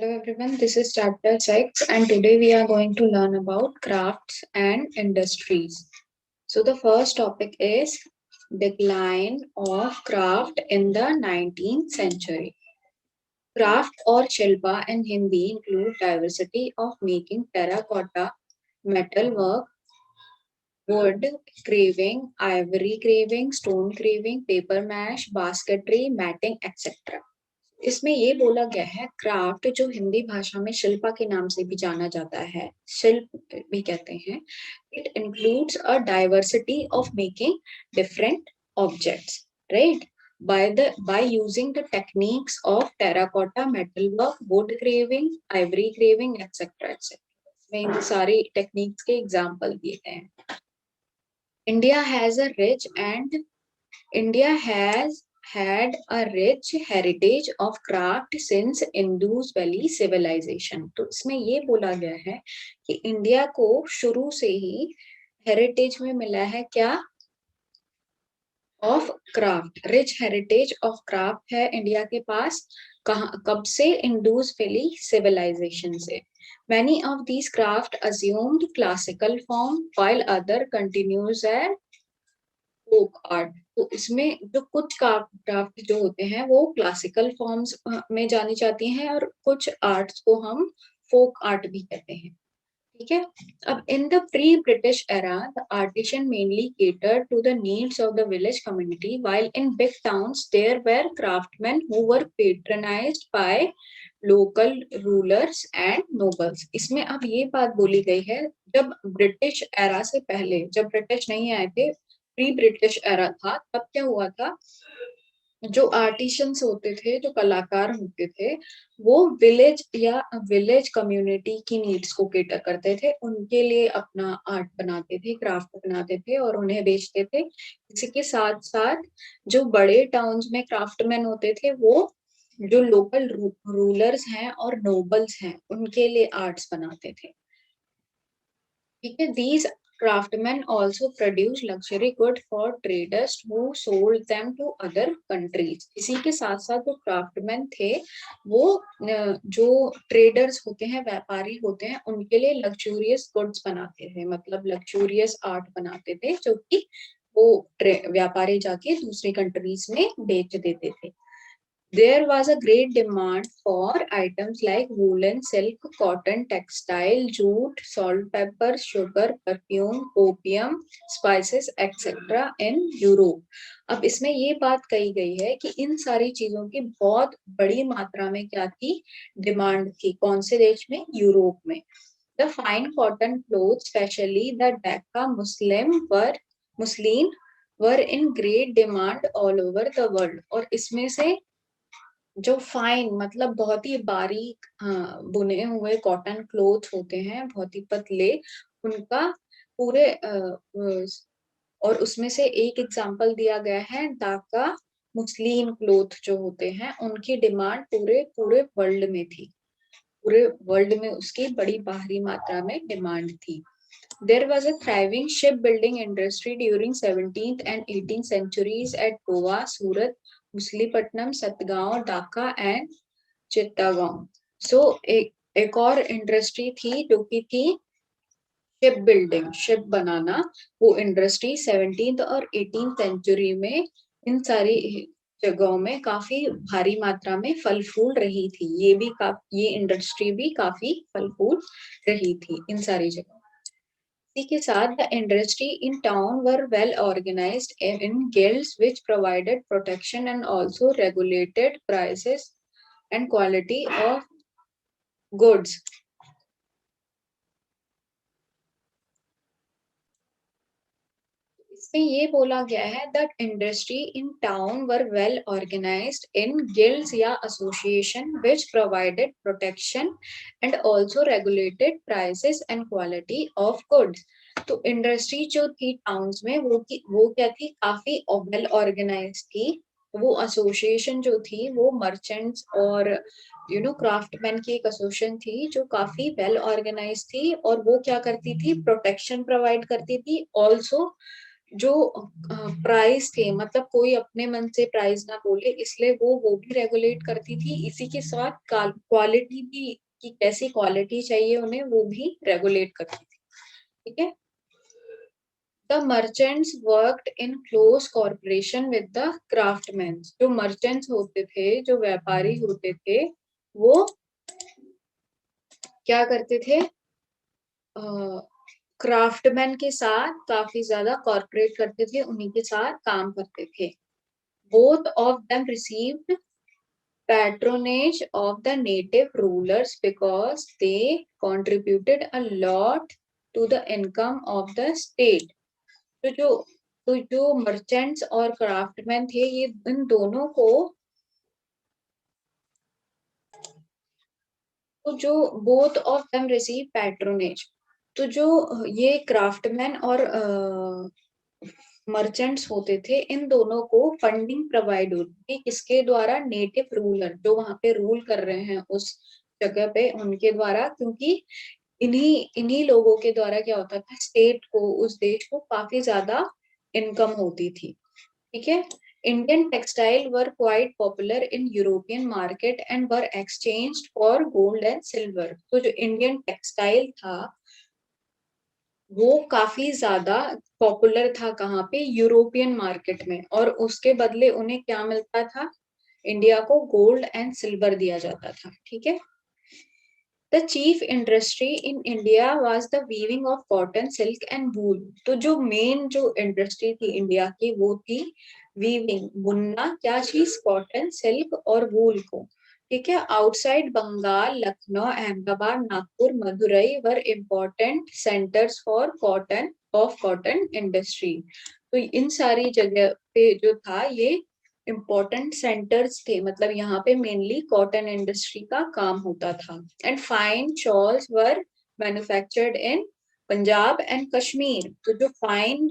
Hello everyone, this is chapter 6 and today we are going to learn about crafts and industries. So the first topic is decline of craft in the 19th century. Craft or shilpa in Hindi include diversity of making terracotta, metal work, wood carving, ivory carving, stone carving, paper mash, basketry, matting, etc. इसमें ये बोला गया है craft जो हिंदी भाषा में शिल्पा के नाम से भी जाना जाता है, शिल्प भी कहते हैं. It includes a diversity of making different objects, right, by using the techniques of terracotta, metalwork, wood carving, ivory carving, etc. etc. में इन सारी टेक्निक्स के एग्जांपल दिए गए हैं. India has a rich and India has had a rich heritage of craft since Indus Valley civilization. तो इसमें ये बोला गया है कि इंडिया को शुरू से ही हेरिटेज में मिला है क्या, of craft. Rich heritage of craft है इंडिया के पास. कहाँ, कब से? इंडूस वैली सिविलाइजेशन से. Many of these craft assumed classical form while other continues as folk art. तो इसमें जो कुछ क्राफ्ट जो होते हैं वो क्लासिकल फॉर्म्स में जानी जाती हैं और कुछ आर्ट्स को हम फोक आर्ट भी कहते हैं. ठीक है. अब in the pre British era the artisan mainly cater to the needs of the village community while in big towns there were craftsman who were patronised by local rulers and nobles. इसमें अब ये बात बोली गई है जब British era से पहले, जब ब्रिटिश नहीं आए थे, प्री ब्रिटिश एरा था, तब क्या हुआ था, जो आर्टिशंस होते थे, जो कलाकार होते थे, वो विलेज या विलेज कम्युनिटी की नीड्स को केटर करते थे. उनके लिए अपना आर्ट बनाते थे, क्राफ्ट बनाते थे और उन्हें बेचते थे. इसी के साथ साथ जो बड़े टाउन्स में क्राफ्टमैन होते थे, वो जो लोकल रूलर्स हैं और नोबल्स हैं, उनके लिए आर्ट्स बनाते थे. ठीक है. These craftsmen also produce luxury goods for traders who sold them to other countries. इसी के साथ साथ जो क्राफ्टमैन थे वो जो ट्रेडर्स होते हैं, व्यापारी होते हैं, उनके लिए लग्जूरियस गुड्स बनाते थे, मतलब लग्जूरियस आर्ट बनाते थे जो कि वो व्यापारी जाके दूसरी कंट्रीज में बेच देते थे. There was a great demand for items like woolen, silk, cotton, textile, jute, salt, pepper, sugar, perfume, opium, spices, etc. in Europe. अब इसमें ये बात कही गई है कि इन सारी चीजों की बहुत बड़ी मात्रा में क्या थी, डिमांड थी. कौन से देश में? यूरोप में. The fine cotton clothes, especially the Dhaka muslin, were in great demand all over the world. और इसमें से जो फाइन मतलब बहुत ही बारीक बुने हुए कॉटन क्लोथ होते हैं, बहुत ही पतले, उनका पूरे और उसमें से एक एग्जांपल दिया गया है ढाका मुस्लिन क्लोथ जो होते हैं, उनकी डिमांड पूरे पूरे वर्ल्ड में थी. पूरे वर्ल्ड में उसकी बड़ी भारी मात्रा में डिमांड थी. There was a thriving shipbuilding industry during 17th and 18th centuries at Goa, Surat, Muslipatam, Satgaon, Dhaka and Chittagong. So एक और इंडस्ट्री थी जो कि थी शिप बिल्डिंग, शिप बनाना. वो इंडस्ट्री 17th और 18th सेंचुरी में इन सारी जगहों में काफी भारी मात्रा में फल फूल रही थी. ये इंडस्ट्री भी काफी फल फूल रही थी इन सारी जगहों. इसी के साथ the industry in town were well organised in guilds which provided protection and also regulated prices and quality of goods. इसमें ये बोला गया है that industry in town were well organised in guilds या association which provided protection and also regulated prices and quality of goods. तो industry जो थी towns में वो क्या थी, काफी वेल ऑर्गेनाइज थी. वो एसोसिएशन जो थी वो मर्चेंट्स और क्राफ्टमैन की एक एसोसिएशन थी जो काफी वेल ऑर्गेनाइज थी और वो क्या करती थी, प्रोटेक्शन प्रोवाइड करती थी, ऑल्सो जो प्राइस थे, मतलब कोई अपने मन से प्राइस ना बोले, इसलिए वो भी रेगुलेट करती थी। इसी के साथ क्वालिटी भी, कि कैसी क्वालिटी चाहिए उन्हें, वो भी रेगुलेट करती थी। ठीक है। The merchants worked in close corporation with the craftsman. जो मर्चेंट्स होते थे, जो व्यापारी होते थे, वो क्या करते थे, क्राफ्टमैन के साथ काफी ज्यादा कॉर्पोरेट करते थे, उन्हीं के साथ काम करते थे। Both of them received patronage of the native rulers because they contributed a lot to the income of the state। तो जो मर्चेंट्स और क्राफ्टमैन थे, ये इन दोनों को, तो जो both of them receive patronage, तो जो ये क्राफ्टमैन और मर्चेंट्स होते थे, इन दोनों को फंडिंग प्रोवाइड होती थी। किसके द्वारा? नेटिव रूलर, जो वहां पे रूल कर रहे हैं उस जगह पे, उनके द्वारा। क्योंकि इन्हीं इन्हीं लोगों के द्वारा क्या होता था, स्टेट को, उस देश को काफी ज्यादा इनकम होती थी। ठीक है। Indian textile were quite popular in European market and were exchanged for gold and silver. तो जो इंडियन टेक्सटाइल था, वो काफी ज्यादा पॉपुलर था, कहाँ पे? यूरोपियन मार्केट में। और उसके बदले उन्हें क्या मिलता था? इंडिया को गोल्ड एंड सिल्वर दिया जाता था। ठीक है। The chief industry in India was the weaving of cotton, silk and wool. तो जो मेन जो इंडस्ट्री थी इंडिया की, वो थी वीविंग, बुनना। क्या चीज? कॉटन, सिल्क और वूल को। ठीक है। Outside Bengal, Lucknow, Ahmedabad, Nagpur, Madurai were important centres for cotton industry. तो इन सारी जगह पे जो था, ये इम्पोर्टेंट सेंटर्स थे, मतलब यहाँ पे मेनली कॉटन इंडस्ट्री का काम होता था। And fine shawls were manufactured in Punjab and Kashmir. तो जो फाइन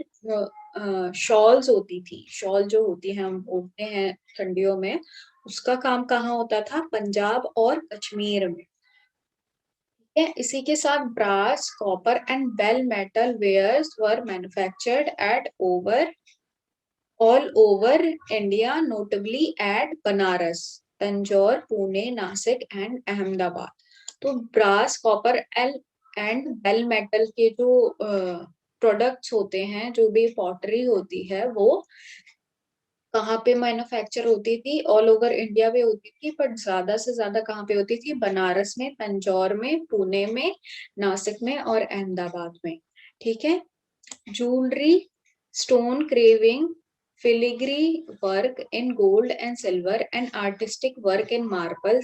शॉल्स होती थी, शॉल जो होती है, हम ओढ़ते हैं ठंडियों में, उसका काम कहाँ होता था? पंजाब और कश्मीर में। ठीक है। इसी के साथ brass, copper and bell metal wares were manufactured at over all over India, notably at Banaras, Tanjore, Pune, Nasik and Ahmedabad। तो brass, copper and bell metal के जो प्रोडक्ट्स होते हैं, जो भी पॉटरी होती है, वो कहाँ पे मैन्युफैक्चर होती थी? ऑल ओवर इंडिया में होती थी, बट ज्यादा से ज्यादा कहाँ पे होती थी? बनारस में, तंजौर में, पुणे में, नासिक में और अहमदाबाद में। ठीक है। Jewelry, stone carving, filigree work in gold and silver, and artistic work in marble,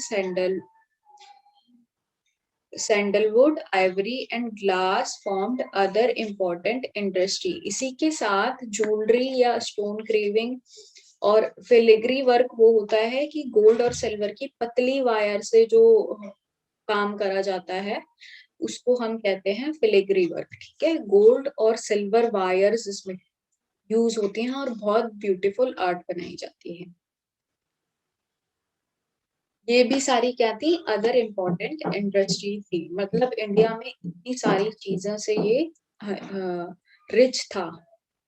sandalwood, ivory, and glass formed other important industry। इसी के साथ ज्वेलरी या स्टोन क्रेविंग और फिलिग्री वर्क वो होता है कि गोल्ड और सिल्वर की पतली वायर से जो काम करा जाता है, उसको हम कहते हैं फिलिग्री वर्क। ठीक है। गोल्ड और सिल्वर वायर्स इसमें यूज होती हैं और बहुत ब्यूटीफुल आर्ट बनाई जाती है। ये भी सारी क्या थी? अदर इम्पोर्टेंट इंडस्ट्री थी। मतलब इंडिया में इतनी सारी चीजों से ये रिच था।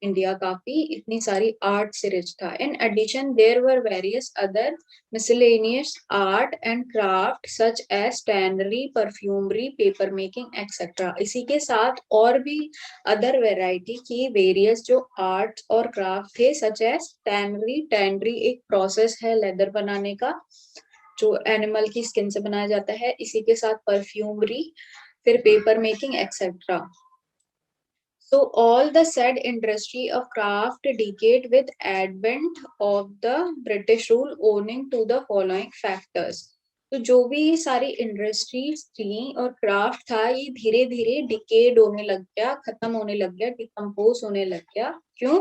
इंडिया काफी इतनी सारी आर्ट से रिच था। In addition there were various other miscellaneous art and craft such as tannery, perfumery, paper making etcetera. इसी के साथ और भी अदर वेराइटी की वेरियस जो आर्ट और क्राफ्ट थे, सच एज टैनरी। टैनरी एक प्रोसेस है लेदर बनाने का, जो एनिमल की स्किन से बनाया जाता है। इसी के साथ परफ्यूमरी, फिर paper making etcetera. So all the said industry of craft decayed with advent of the British rule owing to the following factors। तो जो भी ये सारी इंडस्ट्रीज थी और क्राफ्ट था, ये धीरे धीरे डिकेड होने लग गया, खत्म होने लग गया, डिकम्पोज होने लग गया। क्यों?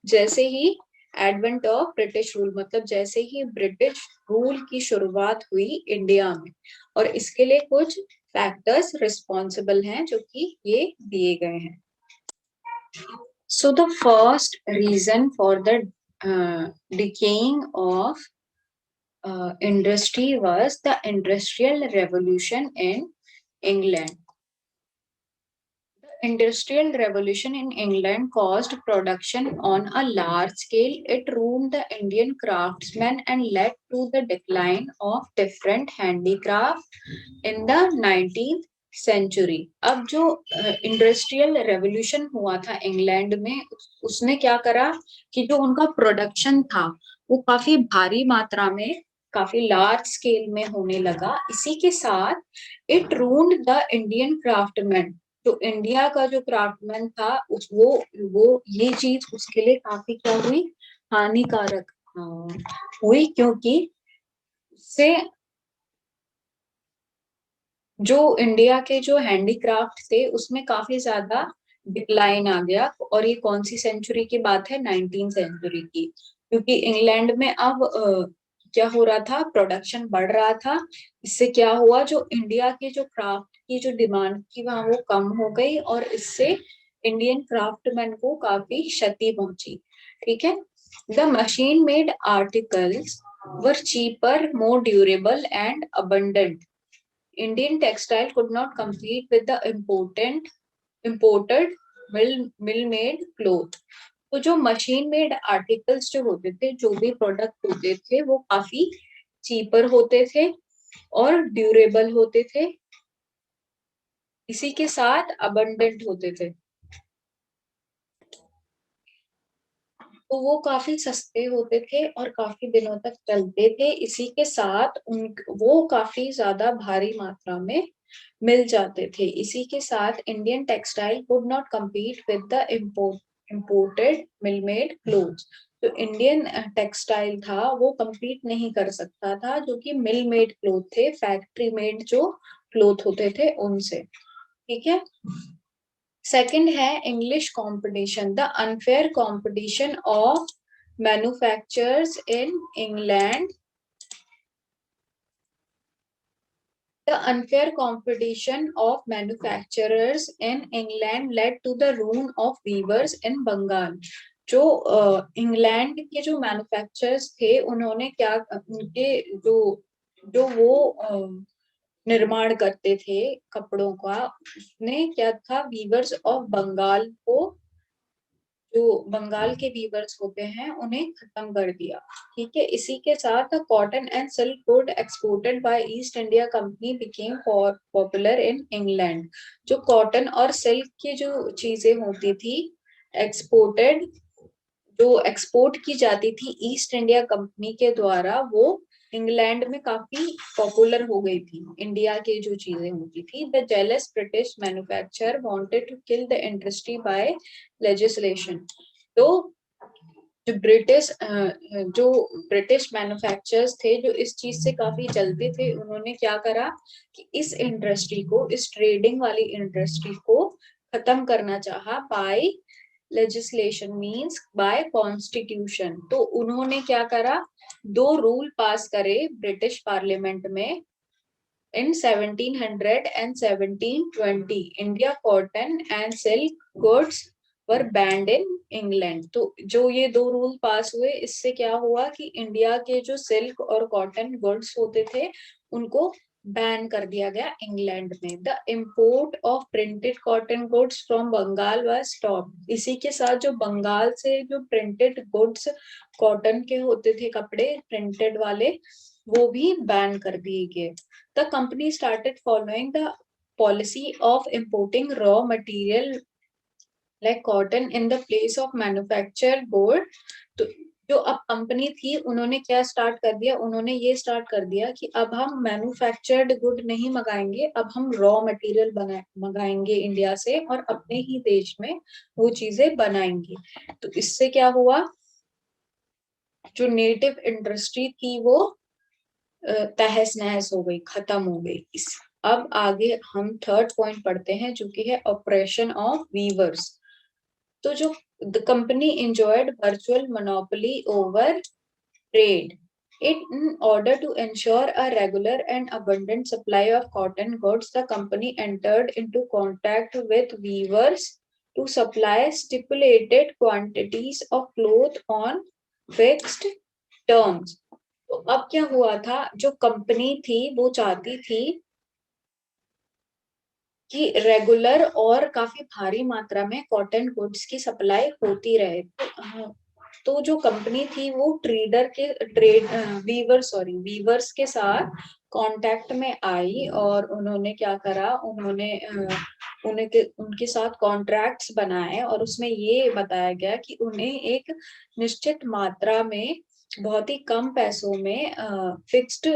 जैसे ही एडवेंट ऑफ ब्रिटिश रूल, मतलब जैसे ही ब्रिटिश रूल की शुरुआत हुई इंडिया में। और इसके लिए कुछ फैक्टर्स रिस्पॉन्सिबल हैं, जो कि ये दिए गए हैं। So the first reason for the decaying of industry was the Industrial Revolution in England. Industrial revolution in England caused production on a large scale. It ruined the Indian craftsmen and led to the decline of different handicraft in the 19th century. अब जो industrial revolution हुआ था England में, उसने क्या करा कि जो उनका प्रोडक्शन था वो काफी भारी मात्रा में, काफी लार्ज स्केल में होने लगा. इसी के साथ इट रून्ड द इंडियन क्राफ्टमैन. तो इंडिया का जो क्राफ्टमैन था वो ये चीज उसके लिए काफी क्या हुई, हानिकारक हुई, क्योंकि उससे जो इंडिया के जो हैंडीक्राफ्ट थे उसमें काफी ज्यादा डिक्लाइन आ गया. और ये कौन सी सेंचुरी की बात है, 19 सेंचुरी की. क्योंकि इंग्लैंड में अब क्या हो रहा था, प्रोडक्शन बढ़ रहा था. इससे क्या हुआ, जो इंडिया के जो क्राफ्ट की जो डिमांड थी वहां वो कम हो गई और इससे इंडियन क्राफ्टमैन को काफी क्षति पहुंची. ठीक है. The machine made articles were cheaper, more durable and abundant. Indian textile could not compete with the imported mill made cloth. तो जो मशीन मेड आर्टिकल्स जो होते थे, जो भी प्रोडक्ट होते थे वो काफी चीपर होते थे और ड्यूरेबल होते थे. इसी के साथ अबंडेंट होते थे. तो वो काफी सस्ते होते थे और काफी दिनों तक चलते थे. इसी के साथ वो काफी ज्यादा भारी मात्रा में मिल जाते थे. इसी के साथ Indian textile could not compete with the imported mill made clothes. तो इंडियन टेक्सटाइल था वो compete नहीं कर सकता था जो कि मिल मेड क्लोथ थे, फैक्ट्री मेड जो क्लोथ होते थे उनसे. ठीक है. सेकंड है English competition. The unfair competition of manufacturers in England. The unfair competition of manufacturers in England led to the ruin of weavers in Bengal. जो इंग्लैंड के जो मैन्युफैक्चरर्स थे उन्होंने क्या, उनके जो जो वो निर्माण करते थे कपड़ों का, उसने क्या था, वीवर्स ऑफ बंगाल को, जो बंगाल के वीवर्स होते हैं उन्हें खत्म कर दिया. ठीक है. इसी के साथ cotton and silk good exported by East India Company became popular in England. जो कॉटन और सिल्क की जो चीजें होती थी एक्सपोर्टेड, जो एक्सपोर्ट की जाती थी ईस्ट इंडिया कंपनी के द्वारा, वो इंग्लैंड में काफी पॉपुलर हो गई थी. इंडिया के जो चीजें होती थी. The jealous British manufacturer wanted to kill the industry by legislation. तो जो ब्रिटिश मैन्युफैक्चरर्स थे जो इस चीज से काफी जलते थे, उन्होंने क्या करा कि इस इंडस्ट्री को, इस ट्रेडिंग वाली इंडस्ट्री को खत्म करना चाहा by legislation, means by constitution. तो उन्होंने क्या करा, 2 रूल पास करे ब्रिटिश पार्लियामेंट में in 1700 and 1720. India cotton and silk goods were banned in England. तो जो ये 2 रूल पास हुए, इससे क्या हुआ कि इंडिया के जो सिल्क और कॉटन गुड्स होते थे उनको बैन कर दिया गया इंग्लैंड में. The import of printed cotton goods from Bengal was stopped. इसी के साथ जो बंगाल से जो प्रिंटेड गुड्स, कॉटन के होते थे कपड़े प्रिंटेड वाले, वो भी बैन कर दिए गए. The company started following the policy of importing raw material like cotton in the place of manufactured gold. तो जो अब कंपनी थी उन्होंने क्या स्टार्ट कर दिया, उन्होंने ये स्टार्ट कर दिया कि अब हम मैन्युफैक्चर्ड गुड नहीं मंगाएंगे, अब हम रॉ मटेरियल मंगाएंगे इंडिया से और अपने ही देश में वो चीजें बनाएंगे. तो इससे क्या हुआ, जो नेटिव इंडस्ट्री थी वो तहस नहस हो गई, खत्म हो गई. इस अब आगे हम थर्ड पॉइंट पढ़ते हैं जो कि है ऑपरेशन ऑफ वीवर्स. तो जो the company enjoyed virtual monopoly over trade. In order to ensure a regular and abundant supply of cotton goods, the company entered into contact with weavers to supply stipulated quantities of cloth on fixed terms. तो अब क्या हुआ था, जो company थी वो चाहती थी कि रेगुलर और काफी भारी मात्रा में कॉटन गुड्स की सप्लाई होती रहे। तो जो कंपनी थी वो वीवर्स के साथ कांटेक्ट में आई और उन्होंने क्या करा, उन्होंने उनके साथ कॉन्ट्रैक्ट्स बनाए और उसमें ये बताया गया कि उन्हें एक निश्चित मात्रा में बहुत ही कम पैसों में फिक्स्ड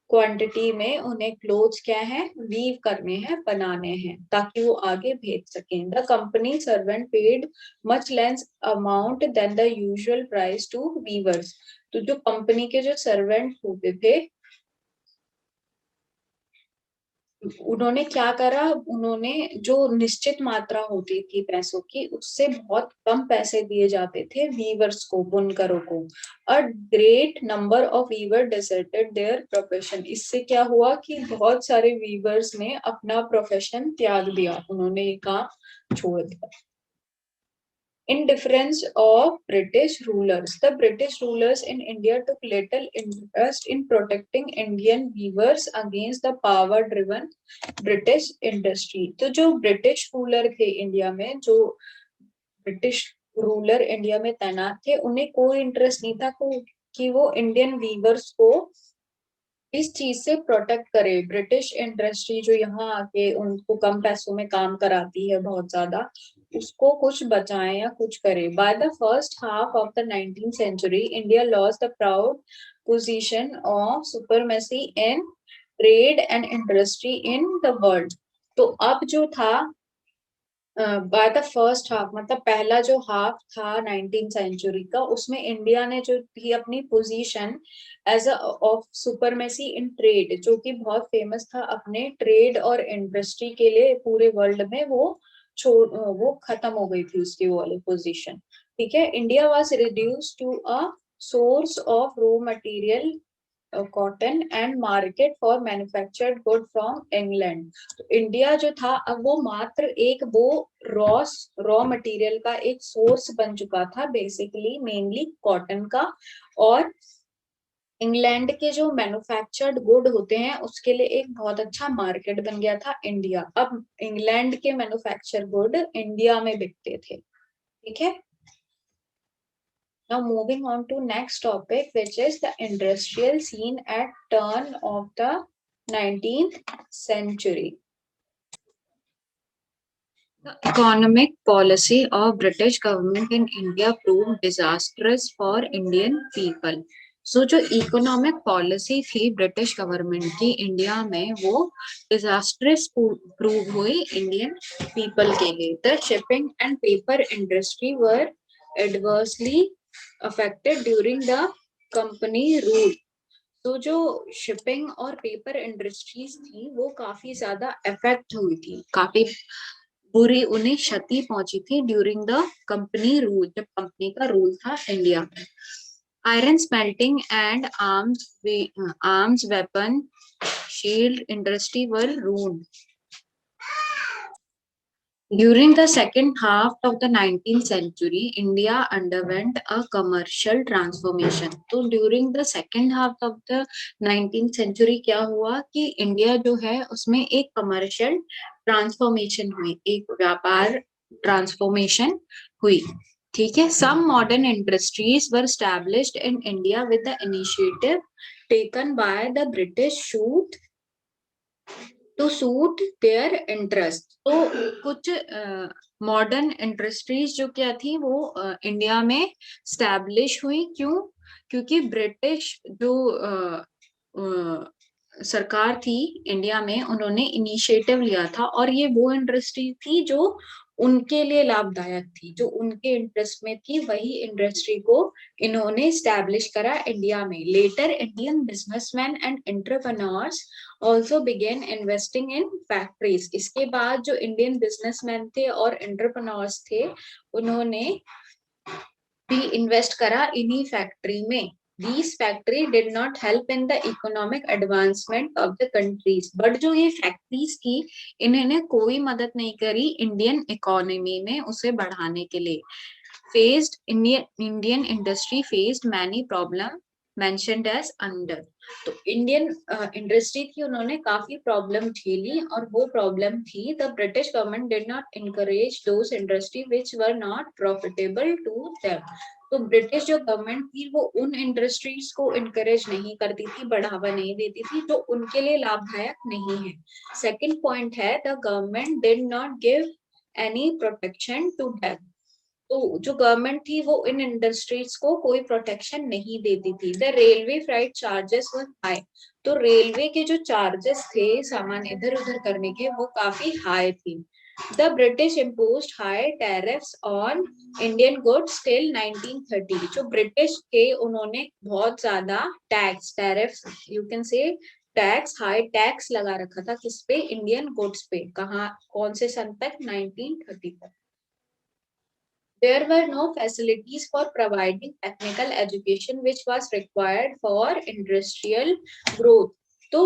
क्वांटिटी में उन्हें क्लोथ्स क्या है, वीव करने हैं, बनाने हैं, ताकि वो आगे भेज सकें। The company servant paid much less amount than the usual price to weavers. तो जो कंपनी के जो सर्वेंट होते थे उन्होंने क्या करा, उन्होंने जो निश्चित मात्रा होती थी पैसों की उससे बहुत कम पैसे दिए जाते थे वीवर्स को, बुनकरों को। A great number of weaver deserted their profession. इससे क्या हुआ कि बहुत सारे वीवर्स ने अपना प्रोफेशन त्याग दिया, उन्होंने ये काम छोड़ दिया। Indifference of British rulers. The British rulers in India took little interest in protecting Indian weavers against the power-driven British industry. तो जो ब्रिटिश रूलर थे इंडिया में, जो ब्रिटिश रूलर इंडिया में तैनात थे, उन्हें कोई इंटरेस्ट नहीं था कि वो इंडियन वीवर्स को इस चीज से प्रोटेक्ट करे। ब्रिटिश इंडस्ट्री जो यहाँ आके उनको कम पैसों में काम कराती है बहुत ज्यादा, उसको कुछ बचाए या कुछ करे। By the first half of the 19th century India lost the proud position of supremacy in trade and industry in the world. तो अब जो था बाय द फर्स्ट हाफ, मतलब पहला जो हाफ था 19th सेंचुरी का, उसमें इंडिया ने जो थी अपनी position as of supremacy in trade, जो कि बहुत फेमस था अपने ट्रेड और इंडस्ट्री के लिए पूरे वर्ल्ड में, वो खत्म हो गई थी उसकी वो वाली पोजीशन। ठीक है, India was reduce to a source of raw material cotton and market for manufactured good from England. तो इंडिया जो था अब वो मात्र एक वो रॉ मटेरियल का एक सोर्स बन चुका था, बेसिकली मेनली कॉटन का, और इंग्लैंड के जो मैन्युफैक्चर्ड गुड होते हैं उसके लिए एक बहुत अच्छा मार्केट बन गया था इंडिया। अब इंग्लैंड के मैन्युफैक्चर गुड इंडिया में बिकते थे। ठीक है, now moving on to next topic, which is the industrial scene at turn of the 19th century. The economic policy of British government in India proved disastrous for Indian people. So जो economic policy थी British government की India में, वो disastrous prove हुई Indian people के लिए। The shipping and paper industry were adversely affected during the company rule. तो जो शिपिंग और पेपर इंडस्ट्रीज थी वो काफी ज्यादा इफेक्ट हुई थी, काफी बुरी उन्हें क्षति पहुंची थी ड्यूरिंग द कंपनी रूल, जब कंपनी का रूल था इंडिया में। Iron smelting and arms weapon shield industry were ruined. During the second half of the 19th century, India underwent a commercial transformation. तो during the second half of the 19th century क्या हुआ कि India जो है उसमें एक commercial transformation हुई, एक व्यापार ट्रांसफॉर्मेशन हुई। ठीक है, some modern industries were established in India with the initiative taken by the British to suit their interest. तो कुछ मॉडर्न इंडस्ट्रीज जो क्या थी वो इंडिया में स्टैब्लिश हुई। क्यों? क्योंकि ब्रिटिश जो सरकार थी इंडिया में, उन्होंने इनिशिएटिव लिया था और ये वो इंडस्ट्री थी जो उनके लिए लाभदायक थी, जो उनके इंटरेस्ट में थी, वही इंडस्ट्री को इन्होंने स्टैब्लिश करा इंडिया में। Later Indian businessman and entrepreneurs also began investing in factories. इसके बाद जो इंडियन बिजनेसमैन थे और एंटरप्रेन्योर्स थे, उन्होंने भी इन्वेस्ट करा इन्हीं फैक्ट्री में। These factory did not help in the economic advancement of the countries. But जो ये फैक्ट्रीज थी, इन्होंने कोई मदद नहीं करी इंडियन इकोनॉमी में उसे बढ़ाने के लिए। Faced Indian industry faced many problem mentioned as under. तो इंडियन इंडस्ट्री की उन्होंने काफी प्रॉब्लम झेली, और वो प्रॉब्लम थी the British government did not encourage those industry which were not profitable to them. तो ब्रिटिश जो गवर्नमेंट थी वो उन इंडस्ट्रीज को इनकरेज नहीं करती थी, बढ़ावा नहीं देती थी जो उनके लिए लाभदायक नहीं है। सेकंड पॉइंट है the government did not give any protection to them. तो जो गवर्नमेंट थी वो इन इंडस्ट्रीज को कोई प्रोटेक्शन नहीं देती थी। The railway freight charges were high. तो रेलवे के जो चार्जेस थे सामान इधर उधर करने के, वो काफी हाई थी। The British imposed high tariffs on Indian goods till 1930। जो ब्रिटिश के उन्होंने बहुत ज्यादा tax, tariffs you can say tax, high tax लगा रखा था किस पे? इंडियन गुड्स पे। कहाँ, कौन से सन तक? 1930 तक। There were no facilities for providing technical education which was required for industrial growth. तो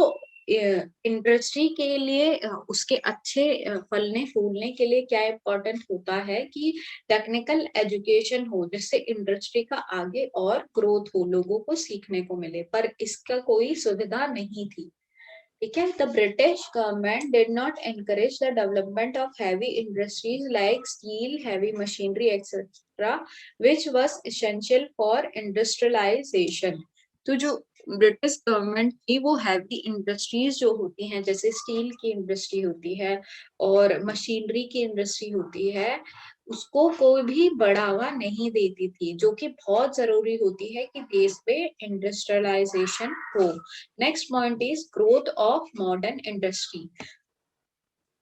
इंडस्ट्री के लिए उसके अच्छे फलने फूलने के लिए क्या इम्पोर्टेंट होता है कि टेक्निकल एजुकेशन हो, जिससे इंडस्ट्री का आगे और ग्रोथ हो, लोगों को सीखने को मिले, पर इसका कोई सुविधा नहीं थी। ठीक है। The British government did not encourage the development of heavy industries like steel, heavy machinery, etc., which was essential for industrialization. तो जो ब्रिटिश गवर्नमेंट थी वो हैवी इंडस्ट्रीज जो होती हैं, जैसे स्टील की इंडस्ट्री होती है और मशीनरी की इंडस्ट्री होती है, उसको कोई भी बढ़ावा नहीं देती थी, जो कि बहुत जरूरी होती है कि देश में इंडस्ट्रियलाइजेशन हो। Next point is growth of modern industry.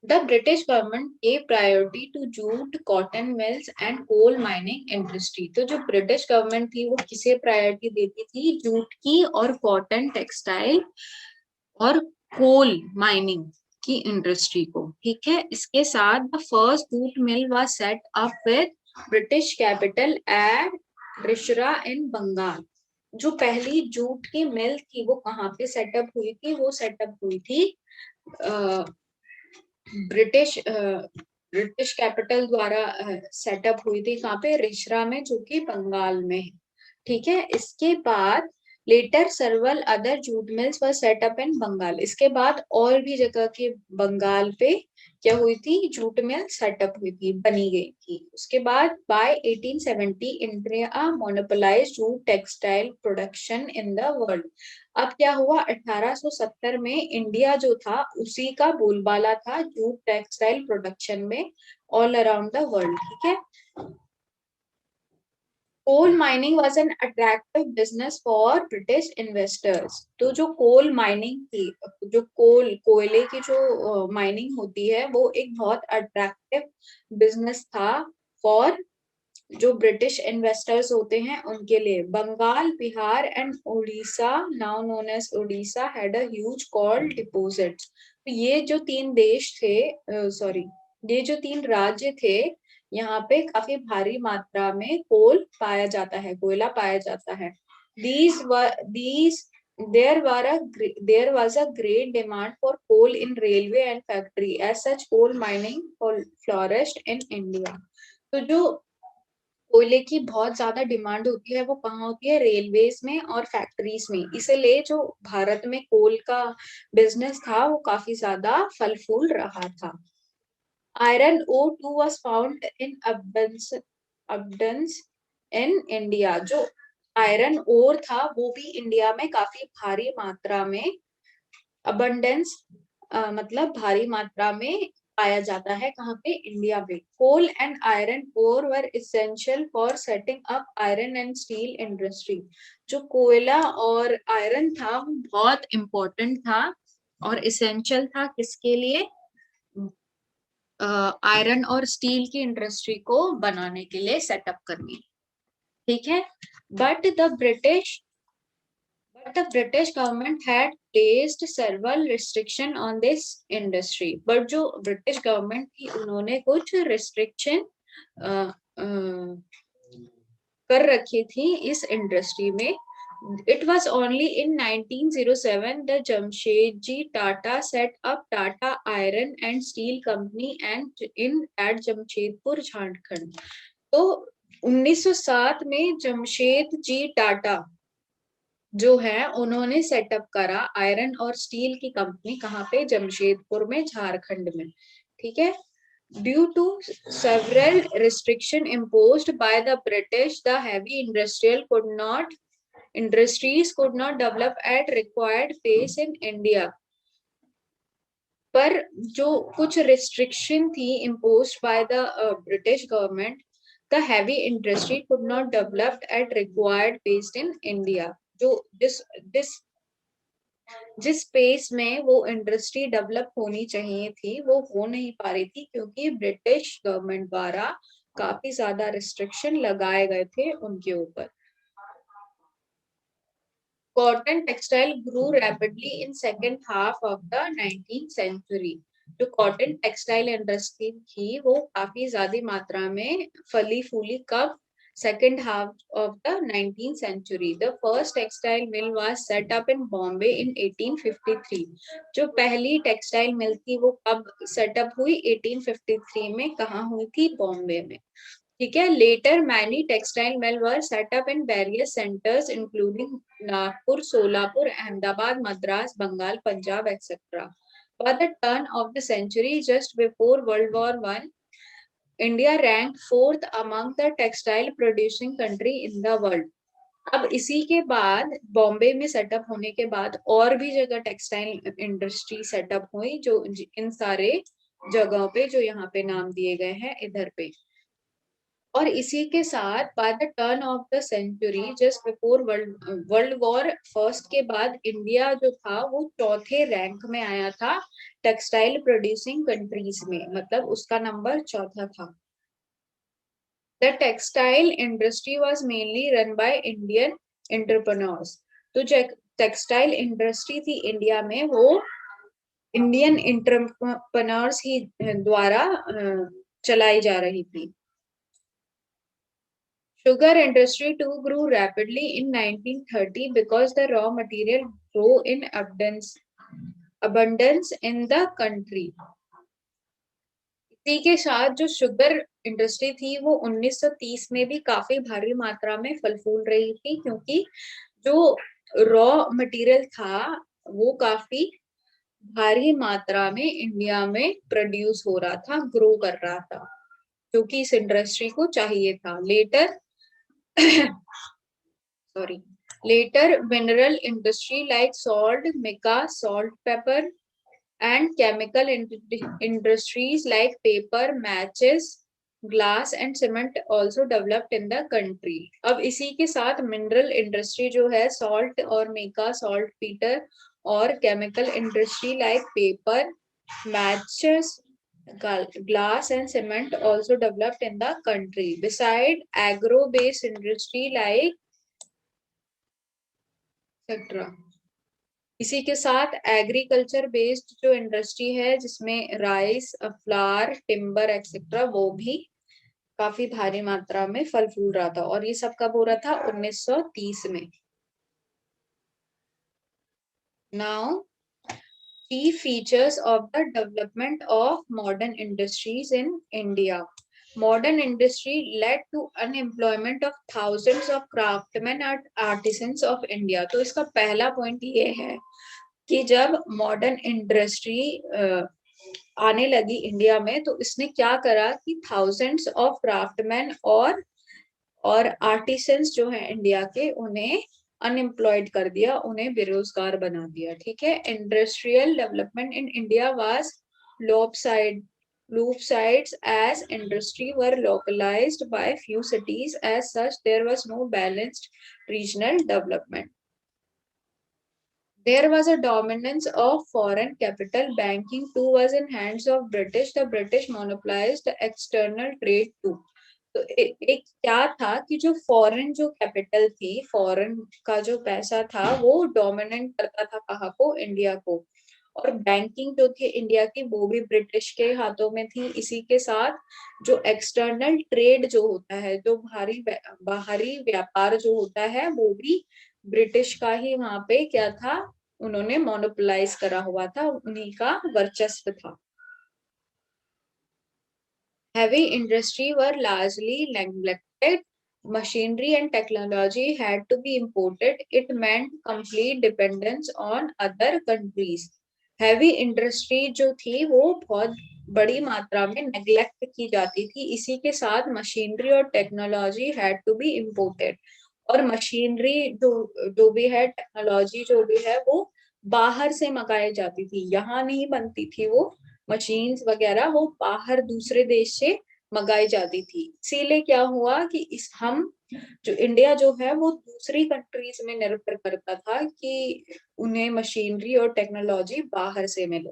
The British government gave priority to jute, cotton mills and coal mining industry. तो जो ब्रिटिश गवर्नमेंट थी वो किसे प्रायोरिटी देती थी? जूट की और कॉटन टेक्सटाइल और कोल माइनिंग की इंडस्ट्री को। ठीक है। इसके साथ the first jute mill was set up with British capital at Rishra in Bengal. जो पहली जूट की मिल थी वो कहाँ पे सेटअप हुई थी? वो सेटअप हुई थी ब्रिटिश ब्रिटिश कैपिटल द्वारा सेटअप हुई थी। कहाँ पे? रिशरा में, जो कि बंगाल में है। ठीक है। इसके बाद later several other jute mills were set up in Bengal. इसके बाद और भी जगह के बंगाल पे क्या हुई थी? जूट मिल सेटअप हुई थी, बनी गई थी। उसके बाद by 1870 India monopolised jute textile production in the world. अब क्या हुआ? 1870 में इंडिया जो था उसी का बोलबाला था जूट टेक्सटाइल प्रोडक्शन में ऑल अराउंड द वर्ल्ड। ठीक है। Coal mining was an attractive business for British investors. तो जो कोल माइनिंग थी, जो कोयले की जो माइनिंग होती है, वो एक बहुत अट्रैक्टिव बिजनेस था फॉर जो ब्रिटिश इन्वेस्टर्स होते हैं उनके लिए। Bengal, Bihar and Orissa, now known as Orissa, had a huge coal deposits. तो ये जो तीन देश थे, सॉरी, ये जो तीन राज्य थे, यहाँ पे काफी भारी मात्रा में कोल पाया जाता है, कोयला पाया जाता है। these there was a great demand for coal in railway and factory. As such, coal mining flourished in India. तो जो कोयले की बहुत ज्यादा डिमांड होती है वो कहाँ होती है? रेलवेज में और फैक्ट्रीज में। इसलिए जो भारत में कोल का बिजनेस था वो काफी ज्यादा फल फूल रहा था। Iron ore too was found in abundance in India. जो आयरन ओर था वो भी इंडिया में काफी भारी मात्रा में, अबंडेंस मतलब भारी मात्रा में पाया जाता है। कहाँ पे? इंडिया में। Coal and iron ore were essential for setting up iron and steel industry. जो कोयला और आयरन था वो बहुत इंपॉर्टेंट था और इसेंशियल था किसके लिए? आयरन और स्टील की इंडस्ट्री को बनाने के लिए, सेटअप करने। ठीक है। But the British government had placed several restriction on this industry. But जो ब्रिटिश गवर्नमेंट थी उन्होंने कुछ रिस्ट्रिक्शन कर रखी थी इस इंडस्ट्री में। It was only in 1907 the Jamshedji Tata set up Tata Iron and Steel Company and at Jamshedpur, Jharkhand. तो 1907 में जमशेद जी टाटा जो है उन्होंने सेटअप करा आयरन और स्टील की कंपनी, कहाँ पे, जमशेदपुर में, झारखंड में। ठीक है। Due to several restriction imposed by the British, the heavy industries could not develop at required pace in India. पर जो कुछ रिस्ट्रिक्शन थी imposed by the British government, the heavy industry could not develop at required pace in India. जो जिस pace में वो industry develop होनी चाहिए थी वो हो नहीं पा रही थी, क्योंकि ब्रिटिश गवर्नमेंट द्वारा काफी ज्यादा रिस्ट्रिक्शन लगाए गए थे उनके ऊपर। Cotton textile grew rapidly in second half of the 19th century. जो कॉटन टेक्सटाइल इंडस्ट्री थी वो काफी ज्यादा मात्रा में फली फूली कब, second half of the 19th century. The first textile mill was set up in Bombay in 1853. जो पहली टेक्सटाइल मिल थी वो कब सेटअप हुई, 1853 में। कहाँ हुई थी, बॉम्बे में। ठीक है। Later many textile mill were set up in various centres including Nagpur, Solapur, Ahmedabad, Madras, Bengal, Punjab etcetera. By the turn of the century, just before World War One, India ranked fourth among the textile producing country in the world. अब इसी के बाद बॉम्बे में setup होने के बाद और भी जगह टेक्सटाइल इंडस्ट्री सेटअप हुई, जो इन सारे जगहों पे जो यहाँ पे नाम दिए गए हैं इधर पे। और इसी के साथ by the turn of the century, just before world war first के बाद, इंडिया जो था वो चौथे रैंक में आया था टेक्सटाइल प्रोड्यूसिंग कंट्रीज में, मतलब उसका नंबर चौथा था। The textile industry was mainly run by Indian entrepreneurs. तो जो टेक्सटाइल इंडस्ट्री थी इंडिया में वो इंडियन एंटरप्रेन्योर्स ही द्वारा चलाई जा रही थी। Sugar industry too grew rapidly in 1930 because the raw material grew in abundance in the country. इसी के साथ जो शुगर इंडस्ट्री थी वो 1930 में भी काफी भारी मात्रा में फल फूल रही थी, क्योंकि जो रॉ मटेरियल था वो काफी भारी मात्रा में इंडिया में प्रोड्यूस हो रहा था, ग्रो कर रहा था, क्योंकि इस इंडस्ट्री को चाहिए था। Later mineral industry like salt, mica, salt, pepper, and chemical industries like paper, matches, glass and cement also developed in the country. अब इसी के साथ mineral industry जो है salt और mica, saltpeter और chemical industry like paper, matches, glass and cement also developed in the country. Beside agro-based industry like etc. इसी के साथ एग्रीकल्चर बेस्ड जो इंडस्ट्री है जिसमें राइस, फ्लावर, टिम्बर एक्सेट्रा, वो भी काफी भारी मात्रा में फल फूल रहा था। और ये सब कब हो रहा था, 1930 में। Now key features of the development of modern industries in India. Modern industry led to unemployment of thousands of craftsmen and artisans of India. तो इसका पहला पॉइंट ये है कि जब मॉडर्न इंडस्ट्री आने लगी इंडिया में तो इसने क्या करा कि थाउजेंड्स ऑफ क्राफ्टमैन और आर्टिसंस जो हैं इंडिया के, उन्हें अनएम्प्लॉयड कर दिया, उन्हें बेरोजगार बना दिया। ठीक है। Industrial development in India was lopsided as industry were localized by few cities. As such, there was no balanced regional development. There was a dominance of foreign capital. Banking too was in hands of British. The British monopolized the external trade too. तो एक क्या था कि जो foreign जो capital थी, foreign का जो पैसा था वो डोमिनेट करता था कहाँ को, इंडिया को। और बैंकिंग जो थी इंडिया की वो भी ब्रिटिश के हाथों में थी। इसी के साथ जो एक्सटर्नल ट्रेड जो होता है, जो बाहरी व्यापार जो होता है, वो भी ब्रिटिश का ही वहां पे क्या था, उन्होंने मोनोपोलाइज करा हुआ था, उन्हीं का वर्चस्व था। Heavy industry were largely neglected. machinery and technology had to be imported, it meant complete dependence on other countries. Heavy industry जो थी वो बहुत बड़ी मात्रा में नेग्लेक्ट की जाती थी, इसी के साथ मशीनरी और technology had to be imported, और मशीनरी जो भी है, टेक्नोलॉजी जो भी है, वो बाहर से मंगाई जाती थी, यहाँ नहीं बनती थी वो मशीन्स वगैरह, वो बाहर दूसरे देश से मंगाई जाती थी। इसीलिए क्या हुआ कि इस हम जो इंडिया जो है वो दूसरी कंट्रीज में निर्भर करता था कि उन्हें मशीनरी और टेक्नोलॉजी बाहर से मिले।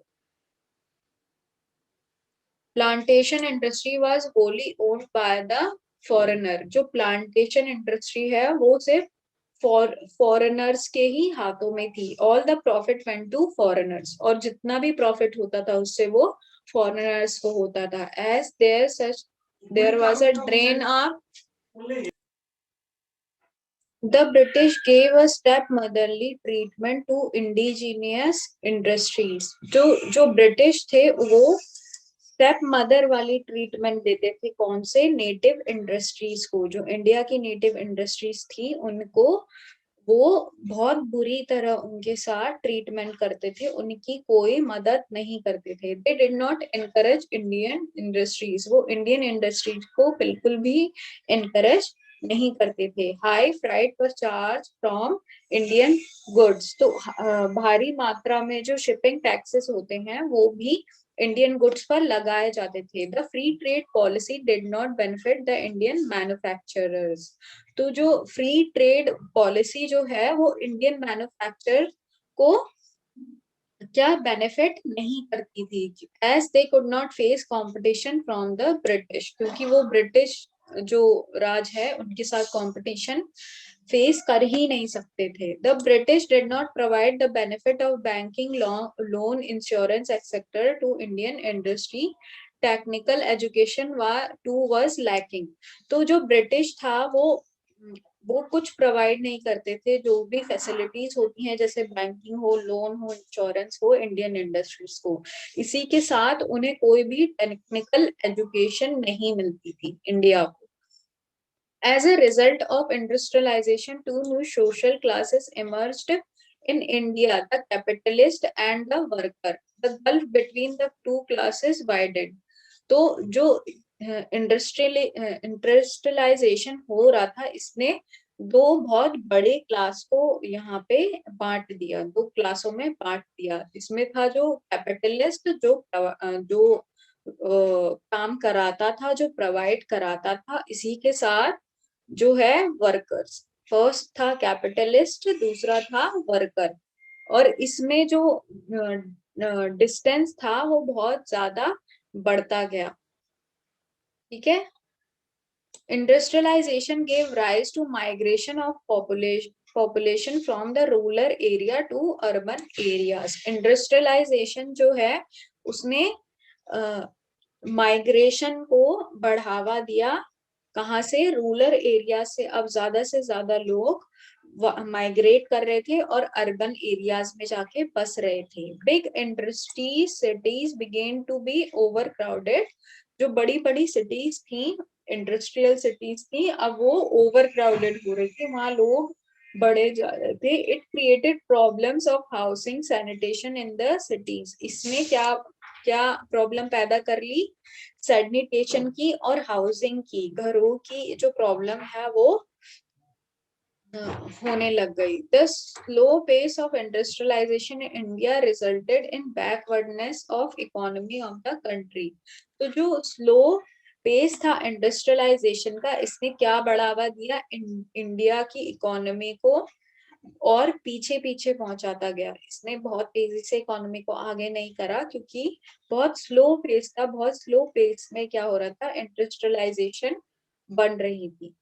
Plantation industry was wholly owned by the foreigner, जो प्लांटेशन इंडस्ट्री है वो सिर्फ फॉरेनर्स के ही हाथों में थी। All the profit went to foreigners, और जितना भी प्रॉफिट होता था उससे वो फॉरेनर्स को होता था। As there was a drain of, the British gave a stepmotherly treatment to indigenous industries. जो ब्रिटिश थे वो स्टेप मदर वाली ट्रीटमेंट देते थे, कौन से? नेटिव इंडस्ट्रीज को। जो इंडिया की नेटिव इंडस्ट्रीज थी उनको वो बहुत बुरी तरह उनके साथ ट्रीटमेंट करते थे, उनकी कोई मदद नहीं करते थे। They did not encourage Indian industries, वो इंडियन इंडस्ट्रीज को बिल्कुल भी एनकरेज नहीं करते थे। हाई फ्राइट पर चार्ज फ्रॉम इंडियन गुड्स, तो भारी मात्रा में जो शिपिंग टैक्सेस होते हैं वो भी इंडियन गुड्स पर लगाए जाते थे। The free trade policy did not benefit the Indian manufacturers, तो जो फ्री ट्रेड पॉलिसी जो है वो इंडियन मैन्युफैक्चरर को क्या बेनिफिट नहीं करती थी। As they could not face competition from the British, क्योंकि वो ब्रिटिश जो राज है उनके साथ कंपटीशन फेस कर ही नहीं सकते थे। The British did not provide the benefit of banking, loan, insurance etcetera to Indian industry, technical education too was lacking, तो जो ब्रिटिश था वो कुछ प्रोवाइड नहीं करते थे, जो भी फैसिलिटीज होती हैं जैसे बैंकिंग हो, लोन हो, इंश्योरेंस हो इंडियन इंडस्ट्रीज को, इसी के साथ उन्हें कोई भी टेक्निकल एजुकेशन नहीं मिलती थी इंडिया को। As a result of industrialization, two new social classes emerged in India, the capitalist and the worker. The gulf between the two classes widened. तो जो इंडस्ट्रियलाइजेशन हो रहा था इसने दो बहुत बड़े क्लास को यहाँ पे बांट दिया, दो क्लासों में बांट दिया। इसमें था जो कैपिटलिस्ट, जो काम कराता था, जो प्रोवाइड कराता था, इसी के साथ जो है वर्कर्स। फर्स्ट था कैपिटलिस्ट, दूसरा था वर्कर, और इसमें जो डिस्टेंस था वो बहुत ज्यादा बढ़ता गया। ठीक है। Industrialisation gave rise to migration of population from the rural area to urban areas. Industrialisation जो है उसने माइग्रेशन को बढ़ावा दिया, कहाँ से? रूरल एरिया से। अब ज्यादा से ज्यादा लोग माइग्रेट कर रहे थे और अर्बन एरियाज में जाके बस रहे थे। Big industry cities began to be overcrowded, जो बड़ी बड़ी सिटीज थी, इंडस्ट्रियल सिटीज थी, अब वो ओवर क्राउडेड हो रही थी, वहां लोग बढ़े जा रहे थे। It created problems of housing, sanitation in the cities. इसमें क्या क्या प्रॉब्लम पैदा कर ली? सैनिटेशन की और हाउसिंग की, घरों की जो प्रॉब्लम है वो होने लग गई। The slow pace of industrialisation in India resulted in backwardness of economy of the country. तो जो स्लो पेस था इंडस्ट्रियलाइजेशन का, इसने क्या बढ़ावा दिया? इंडिया की इकोनॉमी को और पीछे पीछे पहुंचाता गया। इसने बहुत तेजी से इकोनॉमी को आगे नहीं करा, क्योंकि बहुत स्लो पेस था, बहुत स्लो पेस में क्या हो रहा था? इंडस्ट्रियलाइजेशन बन रही थी।